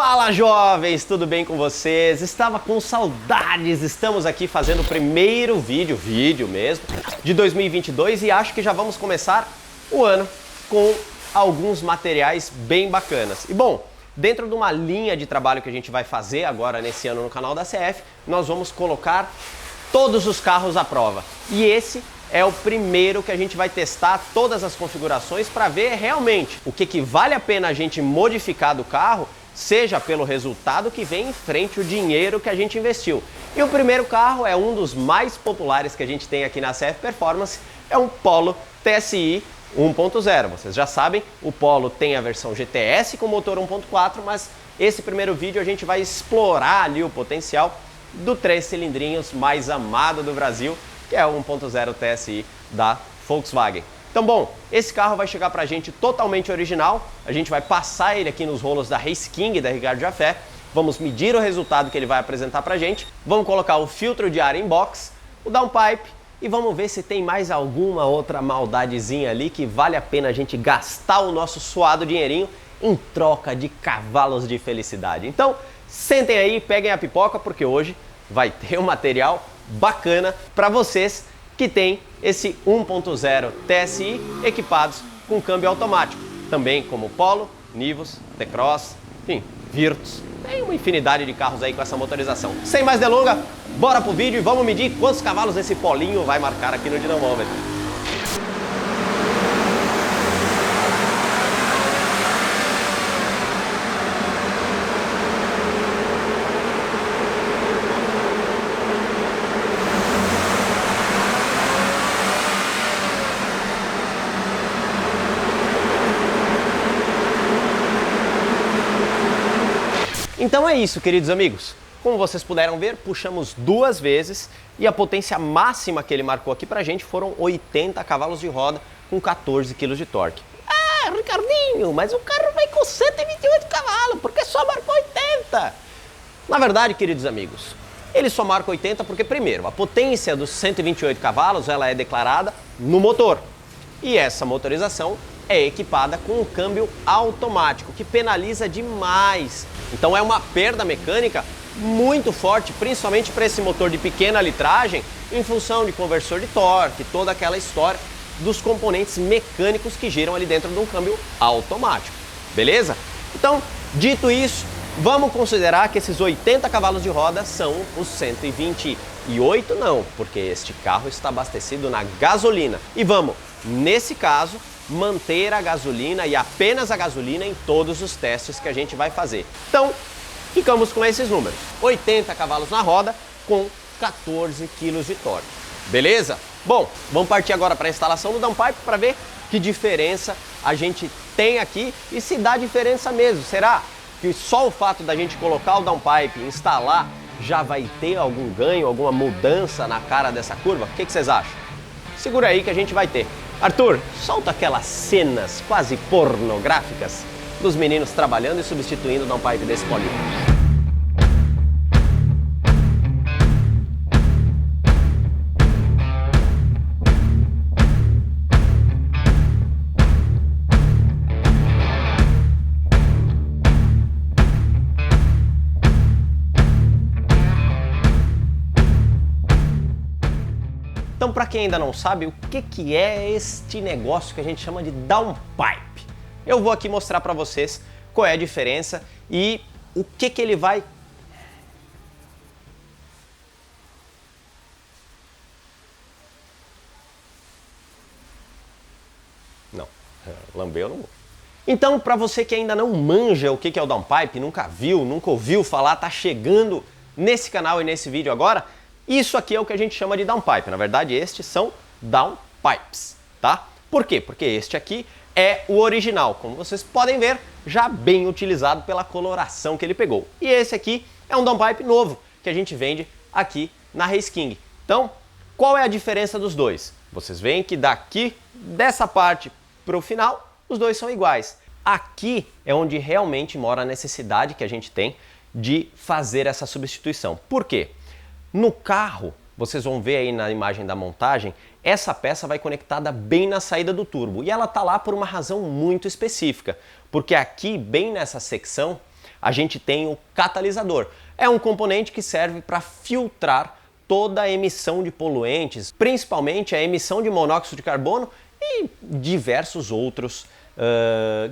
Fala jovens, tudo bem com vocês? Estava com saudades, estamos aqui fazendo o primeiro vídeo mesmo, de 2022 e acho que já vamos começar o ano com alguns materiais bem bacanas. E bom, dentro de uma linha de trabalho que a gente vai fazer agora nesse ano no canal da CF, nós vamos colocar todos os carros à prova. E esse é o primeiro que a gente vai testar todas as configurações para ver realmente o que vale a pena a gente modificar do carro, seja pelo resultado que vem em frente o dinheiro que a gente investiu. E o primeiro carro é um dos mais populares que a gente tem aqui na CF Performance, é um Polo TSI 1.0. Vocês já sabem, o Polo tem a versão GTS com motor 1.4, mas esse primeiro vídeo a gente vai explorar ali o potencial do 3 cilindrinhos mais amado do Brasil, que é o 1.0 TSI da Volkswagen. Então, bom, esse carro vai chegar pra gente totalmente original, a gente vai passar ele aqui nos rolos da Race King da Ricardo Jafet, vamos medir o resultado que ele vai apresentar pra gente, vamos colocar o filtro de ar em box, o downpipe e vamos ver se tem mais alguma outra maldadezinha ali que vale a pena a gente gastar o nosso suado dinheirinho em troca de cavalos de felicidade. Então, sentem aí, peguem a pipoca, porque hoje vai ter um material bacana para vocês que tem esse 1.0 TSI equipados com câmbio automático, também como Polo, Nivus, T-Cross, enfim, Virtus. Tem uma infinidade de carros aí com essa motorização. Sem mais delongas, bora pro vídeo e vamos medir quantos cavalos esse Polinho vai marcar aqui no dinamômetro. Então é isso, queridos amigos. Como vocês puderam ver, puxamos duas vezes e a potência máxima que ele marcou aqui pra gente foram 80 cavalos de roda com 14 kg de torque. Ah, Ricardinho, mas o carro vai com 128 cavalos, porque só marcou 80? Na verdade, queridos amigos, ele só marca 80 porque, primeiro, a potência dos 128 cavalos ela é declarada no motor. E essa motorização é equipada com um câmbio automático, que penaliza demais. Então é uma perda mecânica muito forte, principalmente para esse motor de pequena litragem, em função de conversor de torque, toda aquela história dos componentes mecânicos que giram ali dentro de um câmbio automático. Beleza? Então, dito isso, vamos considerar que esses 80 cavalos de roda são os 128 não, porque este carro está abastecido na gasolina. E vamos, nesse caso, manter a gasolina e apenas a gasolina em todos os testes que a gente vai fazer. Então, ficamos com esses números. 80 cavalos na roda com 14 kg de torque. Beleza? Bom, vamos partir agora para a instalação do downpipe para ver que diferença a gente tem aqui e se dá diferença mesmo. Será que só o fato da gente colocar o downpipe e instalar já vai ter algum ganho, alguma mudança na cara dessa curva? O que vocês acham? Segura aí que a gente vai ter. Arthur, solta aquelas cenas quase pornográficas dos meninos trabalhando e substituindo o downpipe desse Polinho. Então, para quem ainda não sabe, o que é este negócio que a gente chama de downpipe? Eu vou aqui mostrar para vocês qual é a diferença e o que ele vai... Não, lambeu não vou. Então, para você que ainda não manja o que é o downpipe, nunca viu, nunca ouviu falar, tá chegando nesse canal e nesse vídeo agora, isso aqui é o que a gente chama de downpipe. Na verdade, estes são downpipes, tá? Por quê? Porque este aqui é o original, como vocês podem ver, já bem utilizado pela coloração que ele pegou. E esse aqui é um downpipe novo, que a gente vende aqui na Race King. Então, qual é a diferença dos dois? Vocês veem que daqui, dessa parte para o final, os dois são iguais. Aqui é onde realmente mora a necessidade que a gente tem de fazer essa substituição. Por quê? No carro, vocês vão ver aí na imagem da montagem, essa peça vai conectada bem na saída do turbo e ela está lá por uma razão muito específica, porque aqui, bem nessa secção, a gente tem o catalisador. É um componente que serve para filtrar toda a emissão de poluentes, principalmente a emissão de monóxido de carbono e diversos outros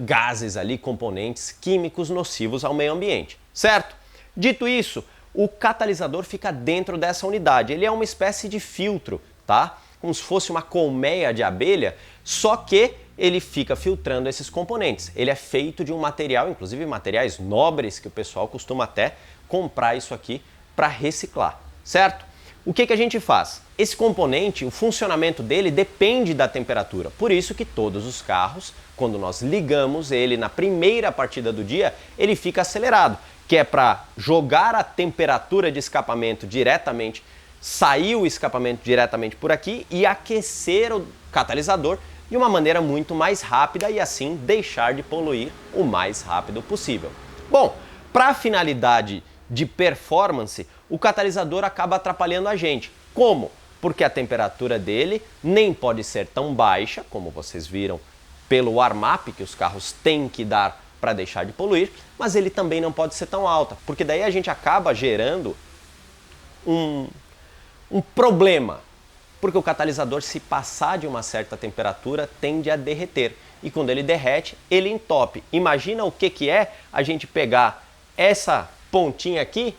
gases ali, componentes químicos nocivos ao meio ambiente, certo? Dito isso, o catalisador fica dentro dessa unidade. Ele é uma espécie de filtro, tá? Como se fosse uma colmeia de abelha, só que ele fica filtrando esses componentes. Ele é feito de um material, inclusive materiais nobres, que o pessoal costuma até comprar isso aqui para reciclar, certo? O que a gente faz? Esse componente, o funcionamento dele depende da temperatura. Por isso que todos os carros, quando nós ligamos ele na primeira partida do dia, ele fica acelerado, que é para jogar a temperatura de escapamento diretamente, sair o escapamento diretamente por aqui e aquecer o catalisador de uma maneira muito mais rápida e assim deixar de poluir o mais rápido possível. Bom, para a finalidade de performance, o catalisador acaba atrapalhando a gente. Como? Porque a temperatura dele nem pode ser tão baixa, como vocês viram pelo warm-up que os carros têm que dar para deixar de poluir, mas ele também não pode ser tão alta, porque daí a gente acaba gerando um problema, porque o catalisador, se passar de uma certa temperatura, tende a derreter, e quando ele derrete, ele entope. Imagina o que é a gente pegar essa pontinha aqui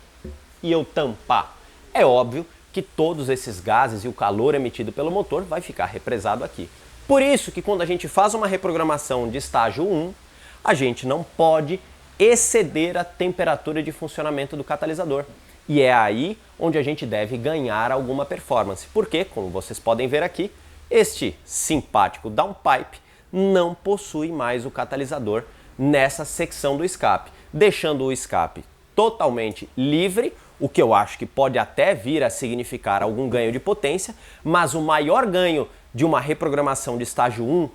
e eu tampar. É óbvio que todos esses gases e o calor emitido pelo motor vai ficar represado aqui. Por isso que quando a gente faz uma reprogramação de estágio 1, a gente não pode exceder a temperatura de funcionamento do catalisador. E é aí onde a gente deve ganhar alguma performance. Porque, como vocês podem ver aqui, este simpático downpipe não possui mais o catalisador nessa secção do escape, deixando o escape totalmente livre, o que eu acho que pode até vir a significar algum ganho de potência, mas o maior ganho de uma reprogramação de estágio 1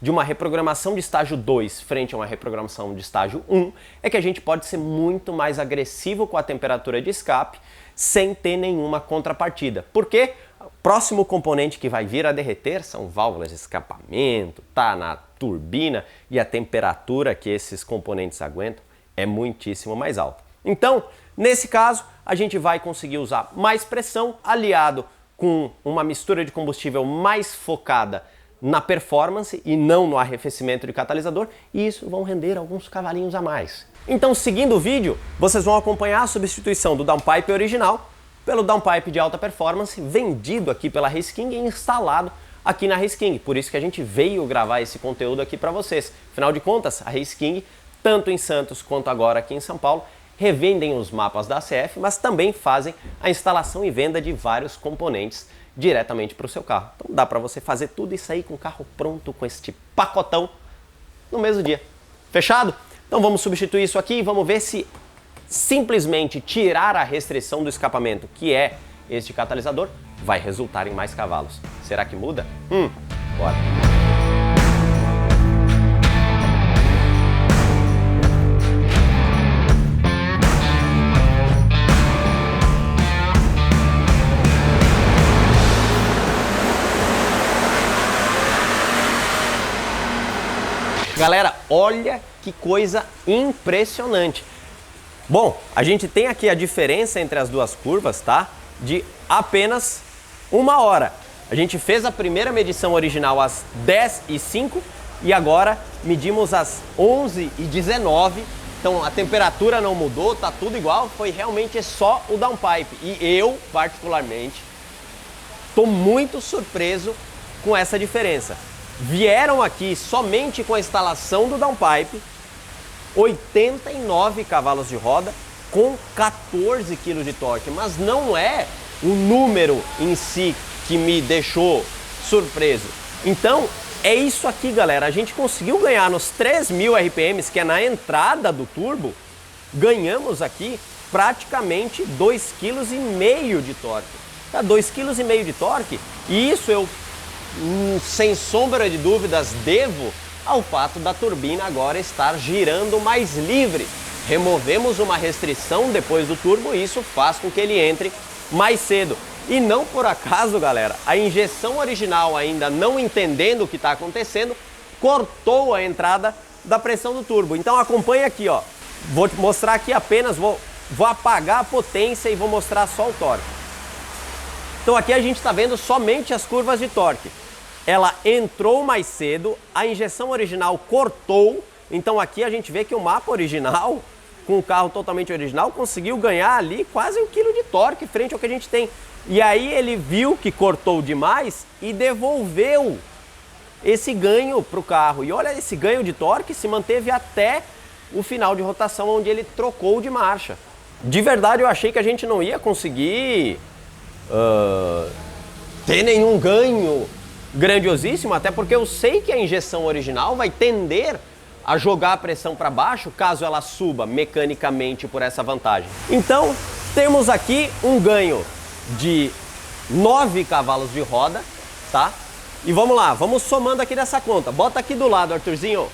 de uma reprogramação de estágio 2 frente a uma reprogramação de estágio 1 é que a gente pode ser muito mais agressivo com a temperatura de escape sem ter nenhuma contrapartida. Porque o próximo componente que vai vir a derreter são válvulas de escapamento, tá na turbina, e a temperatura que esses componentes aguentam é muitíssimo mais alta. Então, nesse caso, a gente vai conseguir usar mais pressão aliado com uma mistura de combustível mais focada na performance e não no arrefecimento de catalisador, e isso vão render alguns cavalinhos a mais. Então, seguindo o vídeo, vocês vão acompanhar a substituição do downpipe original pelo downpipe de alta performance vendido aqui pela Race King e instalado aqui na Race King. Por isso que a gente veio gravar esse conteúdo aqui para vocês. Afinal de contas, a Race King, tanto em Santos quanto agora aqui em São Paulo, revendem os mapas da ACF, mas também fazem a instalação e venda de vários componentes diretamente para o seu carro. Então dá para você fazer tudo isso aí com o carro pronto, com este pacotão, no mesmo dia. Fechado? Então vamos substituir isso aqui e vamos ver se simplesmente tirar a restrição do escapamento, que é este catalisador, vai resultar em mais cavalos. Será que muda? Bora! Galera, olha que coisa impressionante. Bom, a gente tem aqui a diferença entre as duas curvas, tá? De apenas 1 hora. A gente fez a primeira medição original às 10h05 e agora medimos às 11h19. Então a temperatura não mudou, tá tudo igual, foi realmente só o downpipe. E eu, particularmente, estou muito surpreso com essa diferença. Vieram aqui somente com a instalação do downpipe 89 cavalos de roda com 14 kg de torque, mas não é o número em si que me deixou surpreso. Então é isso aqui, galera, a gente conseguiu ganhar nos 3.000 RPMs, que é na entrada do turbo, ganhamos aqui praticamente 2,5 kg de torque. Tá, 2,5 kg de torque, e isso eu sem sombra de dúvidas devo ao fato da turbina agora estar girando mais livre. Removemos uma restrição depois do turbo e isso faz com que ele entre mais cedo. E não por acaso, galera, a injeção original, ainda não entendendo o que está acontecendo, cortou a entrada da pressão do turbo. Então acompanha aqui, ó. Vou mostrar aqui apenas, vou apagar a potência e vou mostrar só o torque. Então aqui a gente está vendo somente as curvas de torque. Ela entrou mais cedo, a injeção original cortou, então aqui a gente vê que o mapa original, com o carro totalmente original, conseguiu ganhar ali quase 1 kg de torque frente ao que a gente tem. E aí ele viu que cortou demais e devolveu esse ganho para o carro. E olha, esse ganho de torque se manteve até o final de rotação, onde ele trocou de marcha. De verdade eu achei que a gente não ia conseguir ter nenhum ganho grandiosíssimo, até porque eu sei que a injeção original vai tender a jogar a pressão para baixo caso ela suba mecanicamente por essa vantagem. Então, temos aqui um ganho de 9 cavalos de roda, tá? E vamos lá, vamos somando aqui nessa conta. Bota aqui do lado, Arthurzinho.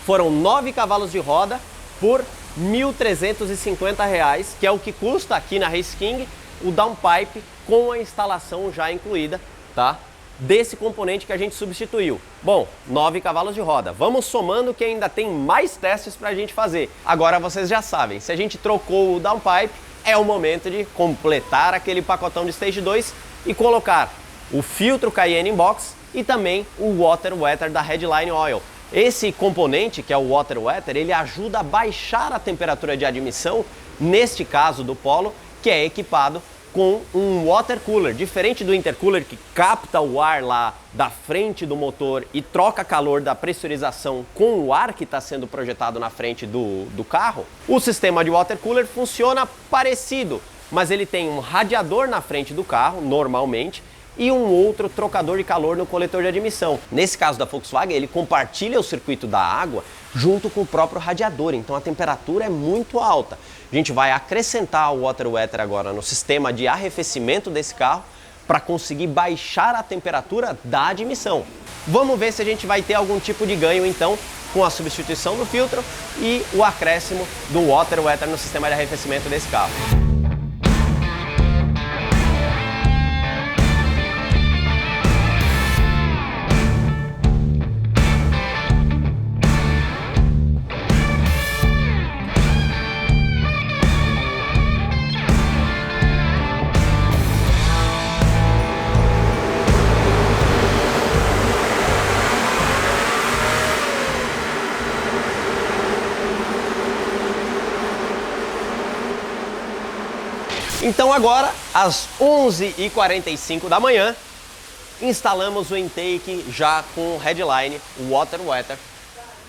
Foram 9 cavalos de roda por R$ 1.350, que é o que custa aqui na Race King o downpipe com a instalação já incluída, tá? Desse componente que a gente substituiu. Bom, 9 cavalos de roda. Vamos somando que ainda tem mais testes para a gente fazer. Agora vocês já sabem, se a gente trocou o downpipe, é o momento de completar aquele pacotão de Stage 2 e colocar o filtro Cayenne Box e também o Water Wetter da Headline Oil. Esse componente, que é o Water Wetter, ele ajuda a baixar a temperatura de admissão, neste caso do Polo, que é equipado com um water cooler, diferente do intercooler que capta o ar lá da frente do motor e troca calor da pressurização com o ar que está sendo projetado na frente do carro. O sistema de water cooler funciona parecido, mas ele tem um radiador na frente do carro, normalmente, e um outro trocador de calor no coletor de admissão. Nesse caso da Volkswagen, ele compartilha o circuito da água junto com o próprio radiador, então a temperatura é muito alta. A gente vai acrescentar o Water Wetter agora no sistema de arrefecimento desse carro para conseguir baixar a temperatura da admissão. Vamos ver se a gente vai ter algum tipo de ganho então com a substituição do filtro e o acréscimo do Water Wetter no sistema de arrefecimento desse carro. Então agora, às 11h45 da manhã, instalamos o intake já com o Headline, o Water Wetter,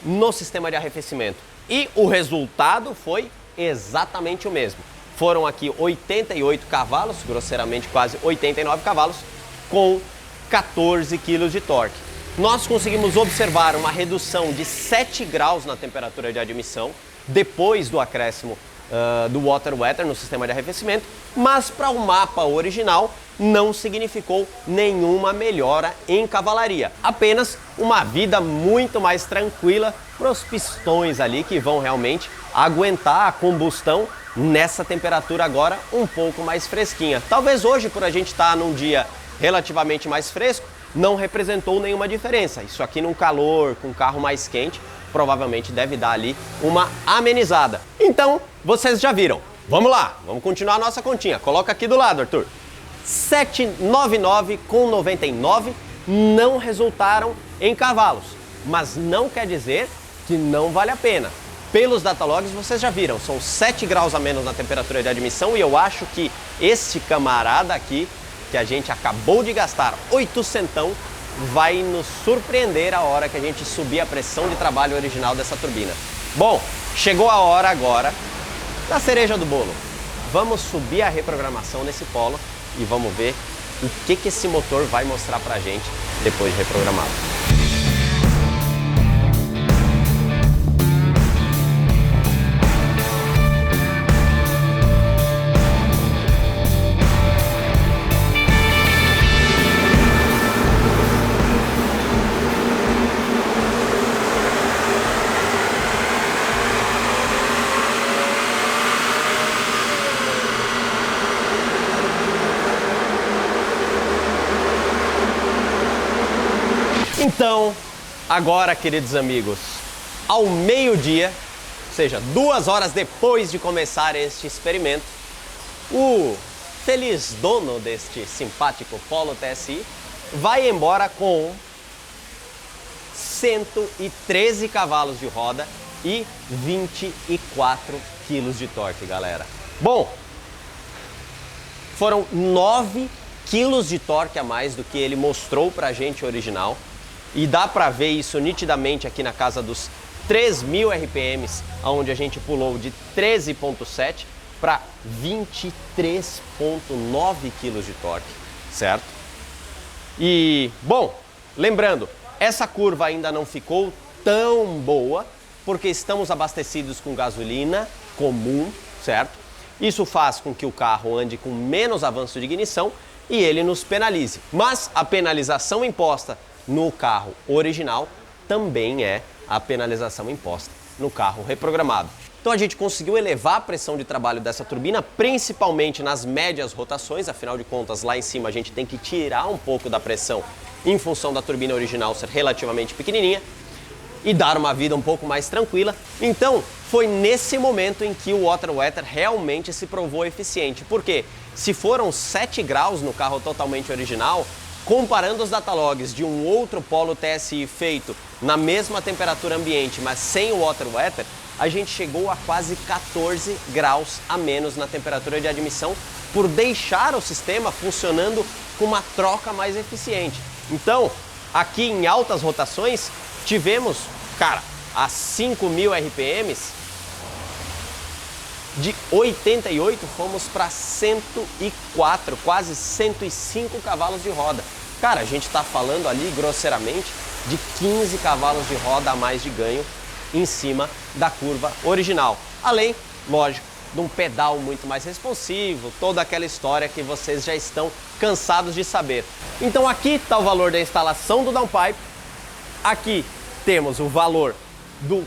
no sistema de arrefecimento. E o resultado foi exatamente o mesmo. Foram aqui 88 cavalos, grosseiramente quase 89 cavalos, com 14 kg de torque. Nós conseguimos observar uma redução de 7 graus na temperatura de admissão, depois do acréscimo do Water Wetter no sistema de arrefecimento, mas para o mapa original não significou nenhuma melhora em cavalaria, apenas uma vida muito mais tranquila para os pistões ali que vão realmente aguentar a combustão nessa temperatura agora um pouco mais fresquinha. Talvez hoje, por a gente estar num dia relativamente mais fresco, não representou nenhuma diferença. Isso aqui num calor, com carro mais quente, provavelmente deve dar ali uma amenizada. Então, vocês já viram. Vamos lá, vamos continuar a nossa continha. Coloca aqui do lado, Arthur. 799 com 99 não resultaram em cavalos, mas não quer dizer que não vale a pena. Pelos datalogs vocês já viram, são 7 graus a menos na temperatura de admissão e eu acho que este camarada aqui, que a gente acabou de gastar 800, vai nos surpreender a hora que a gente subir a pressão de trabalho original dessa turbina. Bom, chegou a hora agora da cereja do bolo. Vamos subir a reprogramação nesse Polo e vamos ver o que esse motor vai mostrar pra gente depois de reprogramado. Então, agora, queridos amigos, ao meio-dia, ou seja, 2 horas depois de começar este experimento, o feliz dono deste simpático Polo TSI vai embora com 113 cavalos de roda e 24 quilos de torque, galera. Bom, foram 9 quilos de torque a mais do que ele mostrou pra gente original, e dá pra ver isso nitidamente aqui na casa dos 3.000 RPMs, onde a gente pulou de 13.7 para 23.9 quilos de torque, certo? E, bom, lembrando, essa curva ainda não ficou tão boa, porque estamos abastecidos com gasolina comum, certo? Isso faz com que o carro ande com menos avanço de ignição e ele nos penalize. Mas a penalização imposta no carro original também é a penalização imposta no carro reprogramado. Então a gente conseguiu elevar a pressão de trabalho dessa turbina, principalmente nas médias rotações, afinal de contas lá em cima a gente tem que tirar um pouco da pressão em função da turbina original ser relativamente pequenininha e dar uma vida um pouco mais tranquila. Então foi nesse momento em que o Water Wetter realmente se provou eficiente, porque se foram 7 graus no carro totalmente original, comparando os datalogs de um outro Polo TSI feito na mesma temperatura ambiente, mas sem o Water Wetter, a gente chegou a quase 14 graus a menos na temperatura de admissão por deixar o sistema funcionando com uma troca mais eficiente. Então, aqui em altas rotações, tivemos, cara, a 5.000 RPMs, de 88 fomos para 104, quase 105 cavalos de roda. Cara, a gente está falando ali, grosseiramente, de 15 cavalos de roda a mais de ganho em cima da curva original. Além, lógico, de um pedal muito mais responsivo, toda aquela história que vocês já estão cansados de saber. Então aqui está o valor da instalação do downpipe, aqui temos o valor do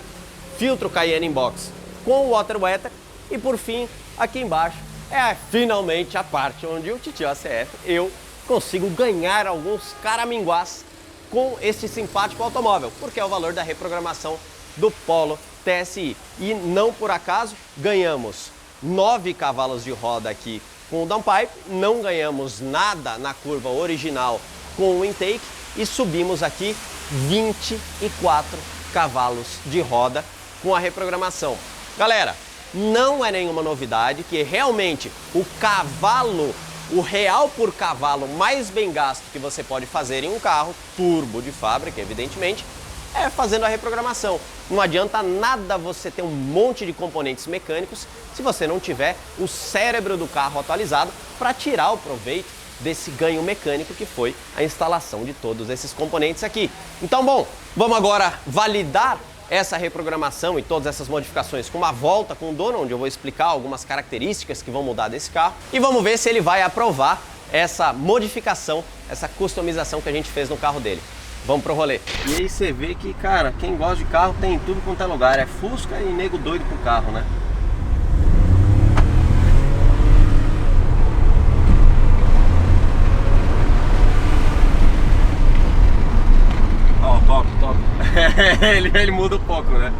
filtro Cayenne in box com o Water Wetter e por fim, aqui embaixo é finalmente a parte onde o Titio ACF, eu consigo ganhar alguns caraminguás com este simpático automóvel, porque é o valor da reprogramação do Polo TSI. E não por acaso ganhamos 9 cavalos de roda aqui com o downpipe, não ganhamos nada na curva original com o intake e subimos aqui 24 cavalos de roda com a reprogramação. Galera, não é nenhuma novidade que realmente o cavalo, o real por cavalo mais bem gasto que você pode fazer em um carro turbo de fábrica, evidentemente, é fazendo a reprogramação. Não adianta nada você ter um monte de componentes mecânicos se você não tiver o cérebro do carro atualizado para tirar o proveito desse ganho mecânico que foi a instalação de todos esses componentes aqui. Então, bom, vamos agora validar essa reprogramação e todas essas modificações com uma volta com o dono, onde eu vou explicar algumas características que vão mudar desse carro e vamos ver se ele vai aprovar essa modificação, essa customização que a gente fez no carro dele. Vamos pro rolê. E aí você vê que, cara, quem gosta de carro tem tudo quanto é lugar. É Fusca e nego doido com carro, né? Ó, top. ele muda um pouco, né?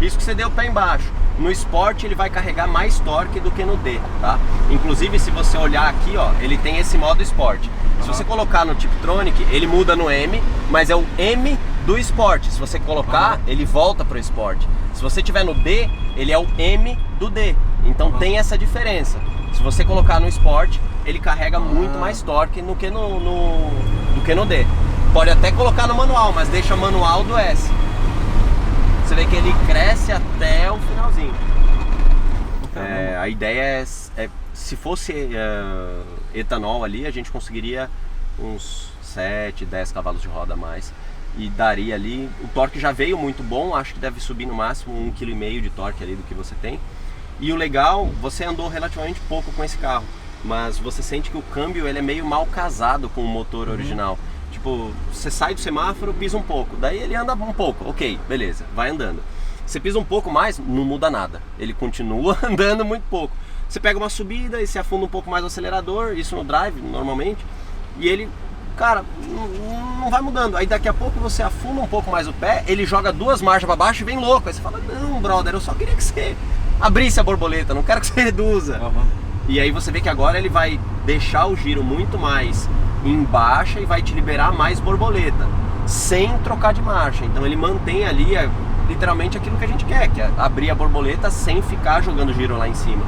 Isso que você deu pé embaixo. No Sport ele vai carregar mais torque do que no D, tá? Inclusive, se você olhar aqui, ó, ele tem esse modo Sport. Se você colocar no Tiptronic, ele muda no M, mas é o M do Sport. Se você colocar, ele volta pro Sport. Se você tiver no D, ele é o M do D. Então tem essa diferença. Se você colocar no Sport, ele carrega muito mais torque do que no D. Pode até colocar no manual, mas deixa manual do S. Você vê que ele cresce até o finalzinho. A ideia é se fosse etanol ali, a gente conseguiria uns 7, 10 cavalos de roda a mais e daria ali, o torque já veio muito bom, acho que deve subir no máximo 1,5 kg de torque ali do que você tem. E o legal, você andou relativamente pouco com esse carro, mas você sente que o câmbio ele é meio mal casado com o motor original. Tipo, você sai do semáforo, pisa um pouco, daí ele anda um pouco, ok, beleza, vai andando. Você pisa um pouco mais, não muda nada, ele continua andando muito pouco. Você pega uma subida e se afunda um pouco mais o acelerador, isso no drive normalmente, e ele cara, não vai mudando. Aí daqui a pouco você afunda um pouco mais o pé, ele joga 2 marchas para baixo e vem louco. Aí você fala, não, brother, eu só queria que você abrisse a borboleta, não quero que você reduza. E aí você vê que agora ele vai deixar o giro muito mais em baixa e vai te liberar mais borboleta, sem trocar de marcha. Então ele mantém ali literalmente aquilo que a gente quer, que é abrir a borboleta sem ficar jogando giro lá em cima.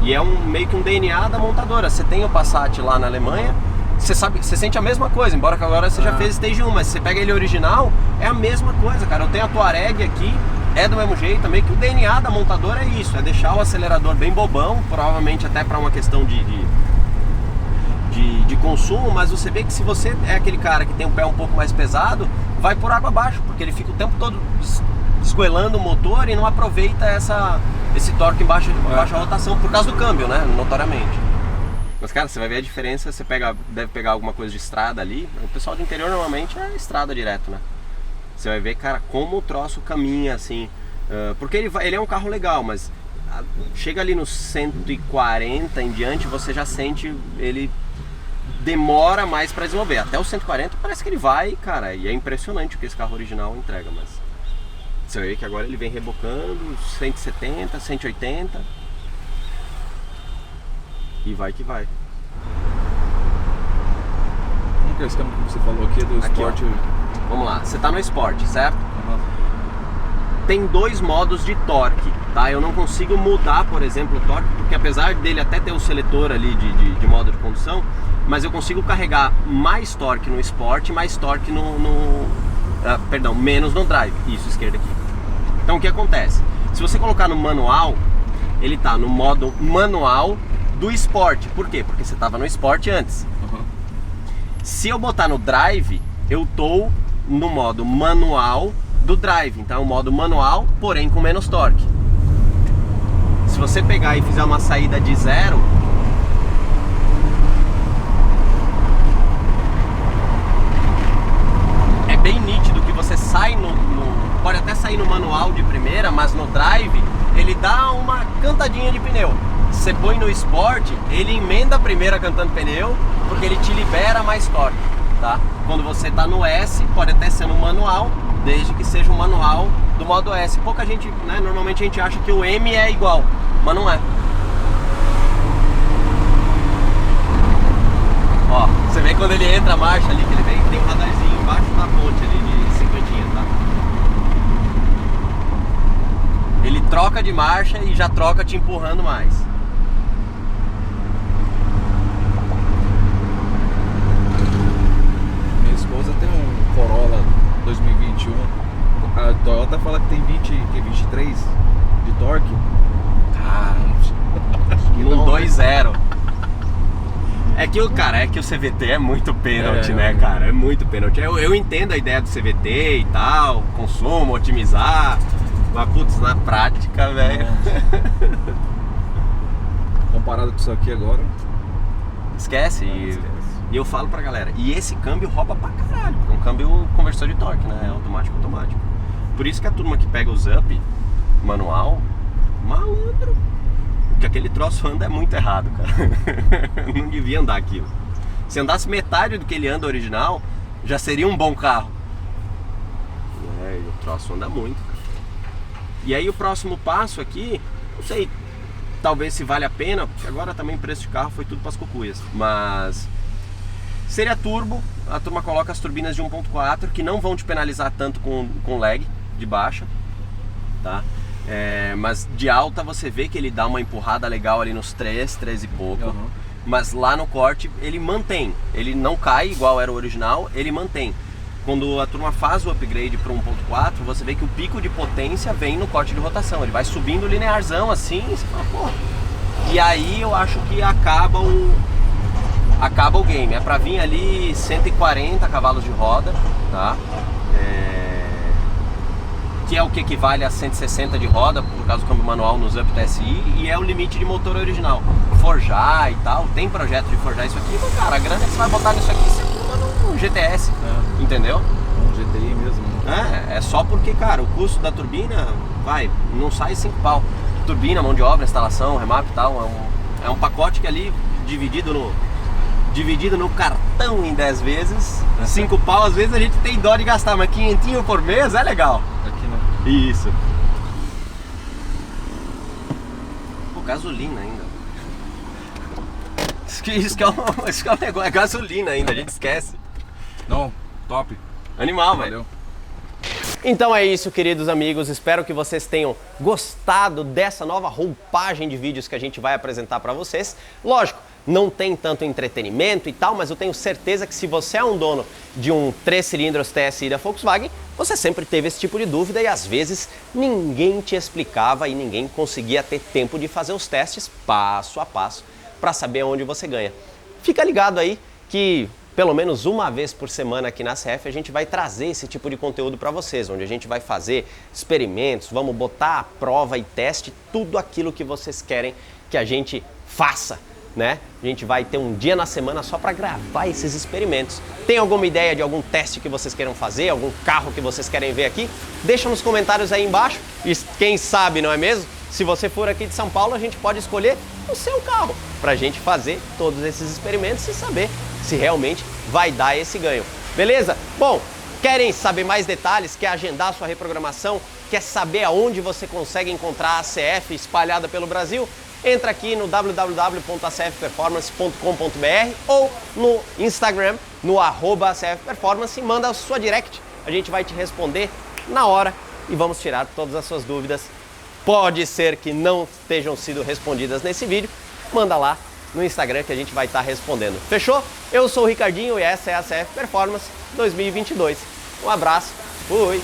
E é meio que um DNA da montadora. Você tem o Passat lá na Alemanha, você sente a mesma coisa, embora que agora você já fez Stage 1, mas se você pega ele original, é a mesma coisa, cara. Eu tenho a Touareg aqui, é do mesmo jeito, também que o DNA da montadora é isso, é deixar o acelerador bem bobão, provavelmente até para uma questão de consumo, mas você vê que se você é aquele cara que tem o pé um pouco mais pesado, vai por água abaixo, porque ele fica o tempo todo esgoelando o motor e não aproveita esse torque em baixa rotação, por causa do câmbio, né, notoriamente. Mas cara, você vai ver a diferença, você deve pegar alguma coisa de estrada ali, o pessoal do interior normalmente é estrada direto, né? Você vai ver, cara, como o troço caminha assim, porque ele é um carro legal, mas chega ali nos 140 em diante, você já sente ele demora mais para desenvolver. Até os 140 parece que ele vai, cara, e é impressionante o que esse carro original entrega, mas você vê que agora ele vem rebocando 170, 180 e vai que vai. Como que é esse câmbio que você falou aqui do Sport? Vamos lá, você tá no Sport, certo? Tem 2 modos de torque, tá? Eu não consigo mudar, por exemplo, o torque, porque apesar dele até ter o seletor ali de modo de condução, mas eu consigo carregar mais torque no Sport, mais torque menos no Drive. Isso, esquerda aqui. Então o que acontece? Se você colocar no manual, ele tá no modo manual do Sport. Por quê? Porque você tava no Sport antes. Se eu botar no Drive, eu tô no modo manual do Drive. Então é um modo manual, porém com menos torque. Se você pegar e fizer uma saída de 0, é bem nítido que você sai pode até sair no manual de primeira, mas no Drive ele dá uma cantadinha de pneu. Você põe no Sport, ele emenda a primeira cantando pneu, porque ele te libera mais torque, tá? Quando você tá no S, pode até ser no manual, desde que seja o manual do modo S. Pouca gente, né, normalmente a gente acha que o M é igual, mas não é. Ó, você vê quando ele entra a marcha ali, que ele vem, tem um radarzinho embaixo da ponte ali de 50, tá? Ele troca de marcha e já troca te empurrando mais. Minha esposa tem um Corolla 2021. A Toyota fala que tem 23 de torque. No 2.0. É que o CVT é muito pênalti, né, cara? É muito pênalti. Eu entendo a ideia do CVT e tal, consumo, otimizar, mas putz, na prática, velho. Comparado com isso aqui agora. Esquece. E eu falo pra galera, e esse câmbio rouba pra caralho, porque é um câmbio conversor de torque, né? É automático. Por isso que a turma que pega os up manual, malandro. Porque aquele troço anda é muito errado, cara. Não devia andar aquilo. Se andasse metade do que ele anda original, já seria um bom carro. O troço anda muito, cara. E aí o próximo passo aqui, não sei, talvez se vale a pena, porque agora também o preço de carro foi tudo para as cucuias. Mas seria turbo, a turma coloca as turbinas de 1.4 que não vão te penalizar tanto com lag de baixa, tá? Mas de alta você vê que ele dá uma empurrada legal ali nos 3 e pouco. Mas lá no corte ele mantém, ele não cai igual era o original, ele mantém. Quando a turma faz o upgrade para 1.4, você vê que o pico de potência vem no corte de rotação, ele vai subindo linearzão assim, e você fala, pô. E aí eu acho que acaba o game, é para vir ali 140 cavalos de roda, tá? Que é o que equivale a 160 de roda, por causa do câmbio manual nos Up TSI, e é o limite de motor original. Forjar e tal, tem projeto de forjar isso aqui, mas cara, a grana que você vai botar nisso aqui, você pula no GTS, entendeu? Um GTI mesmo. É só porque, cara, o custo da turbina, não sai 5 pau. Turbina, mão de obra, instalação, remap e tal, é um pacote que ali, dividido dividido no cartão em 10 vezes, 5 pau, às vezes a gente tem dó de gastar, mas 500 por mês é legal. Aqui não. Isso. Pô, gasolina ainda. Isso que é um negócio, é gasolina ainda, a gente esquece. Não, top. Animal, velho. Valeu. Então é isso, queridos amigos, espero que vocês tenham gostado dessa nova roupagem de vídeos que a gente vai apresentar para vocês. Lógico, não tem tanto entretenimento e tal, mas eu tenho certeza que se você é um dono de um 3 cilindros TSI da Volkswagen, você sempre teve esse tipo de dúvida e às vezes ninguém te explicava e ninguém conseguia ter tempo de fazer os testes passo a passo para saber onde você ganha. Fica ligado aí que pelo menos uma vez por semana aqui na CF a gente vai trazer esse tipo de conteúdo para vocês, onde a gente vai fazer experimentos, vamos botar à prova e teste tudo aquilo que vocês querem que a gente faça, né? A gente vai ter um dia na semana só para gravar esses experimentos. Tem alguma ideia de algum teste que vocês queiram fazer, algum carro que vocês querem ver aqui? Deixa nos comentários aí embaixo e quem sabe, não é mesmo? Se você for aqui de São Paulo, a gente pode escolher o seu carro para a gente fazer todos esses experimentos e saber se realmente vai dar esse ganho. Beleza? Bom, querem saber mais detalhes? Quer agendar a sua reprogramação? Quer saber aonde você consegue encontrar a CF espalhada pelo Brasil? Entra aqui no www.acfperformance.com.br ou no Instagram, no @acfperformance e manda a sua direct. A gente vai te responder na hora e vamos tirar todas as suas dúvidas. Pode ser que não estejam sido respondidas nesse vídeo, manda lá no Instagram que a gente vai estar respondendo. Fechou? Eu sou o Ricardinho e essa é a CF Performance 2022. Um abraço, fui!